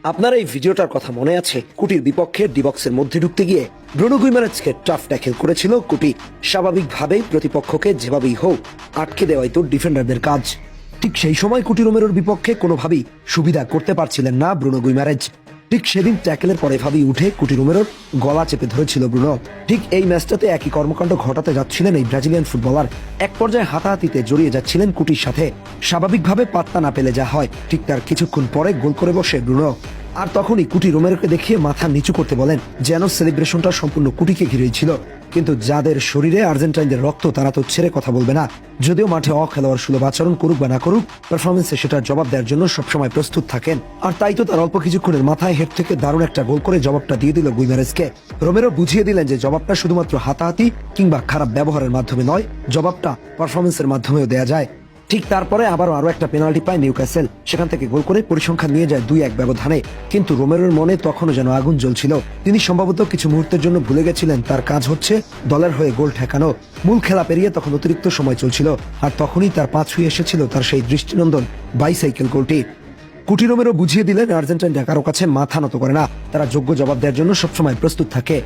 আপনার এই ভিডিওটার কথা মনে আছে? কুটির বিপক্ষে ডিবক্সের মধ্যে ঢুকতে গিয়ে ব্রুনো গুইমারেজকে টাফ ট্যাকেল করেছিল কুটি। স্বাভাবিকভাবেই প্রতিপক্ষকে যেভাবেই হোক আটকে দেওয়াই তো ডিফেন্ডারদের কাজ। ঠিক সেই সময় কুটি রোমেরোর বিপক্ষে কোনোভাবেই সুবিধা করতে পারছিলেন না ব্রুনো গুইমারেজ। ঠিক সেদিন ট্যাকেলের পর এভাবেই উঠে কুটি রোমেরোর গলা চেপে ধরেছিল ব্রুনো। ঠিক এই ম্যাচটাতে একই কর্মকাণ্ড ঘটাতে যাচ্ছিলেন এই ব্রাজিলিয়ান ফুটবলার। এক পর্যায়ে হাতাহাতিতে জড়িয়ে যাচ্ছিলেন কুটির সাথে। স্বাভাবিকভাবে পাত্তা না পেলে যা হয়, ঠিক তার কিছুক্ষণ পরে গোল করে বসে ব্রুনো। আর তখনই কুটি রোমেরোকে দেখিয়ে মাথা নিচু করতে বলেন, যেন সেলিব্রেশনটা সম্পূর্ণ কুটিকে ঘিরেই ছিল। কিন্তু যাদের শরীরে আর্জেন্টাইনদের রক্ত, তারা তো ছেড়ে কথা বলবে না। যদিও মাঠে অখেলোয়াড় সুলভ আচরণ করুক বা না করুক, পারফরমেন্সে সেটার জবাব দেওয়ার জন্য সবসময় প্রস্তুত থাকেন। আর তাই তো তার অল্প কিছুক্ষণের মাথায় হেড থেকে দারুণ একটা গোল করে জবাবটা দিয়ে দিল গুইমারেজকে। রোমেরো বুঝিয়ে দিলেন যে জবাবটা শুধুমাত্র হাতাহাতি কিংবা খারাপ ব্যবহারের মাধ্যমে নয়, জবাবটা পারফরমেন্সের মাধ্যমেও দেয়া যায়। ঠিক তারপরে আরো একটা পেনাল্টি পায় নিউক্যাসল। সেখান থেকে গোল করে পরিসংখ্যান নিয়ে যায় 2-1 ব্যবধানে। কিন্তু রোমেরোর মনে তখনও যেন আগুন জ্বলছিল। তিনি সম্ভবত কিছু মুহূর্তের জন্য ভুলে গেছিলেন তার কাজ হচ্ছে দলের হয়ে গোল ঠেকানো। মূল খেলা পেরিয়ে তখন অতিরিক্ত সময় চলছিল, আর তখনই তার পা ছুঁয়ে এসেছিল তার সেই দৃষ্টিনন্দন বাইসাইকেল গোলটি। কুটি রোমেরো বুঝিয়ে দিলেন আর্জেন্টাইনরা কারো কাছে মাথা নত করে না, তারা যোগ্য জবাব দেওয়ার জন্য সবসময় প্রস্তুত থাকে।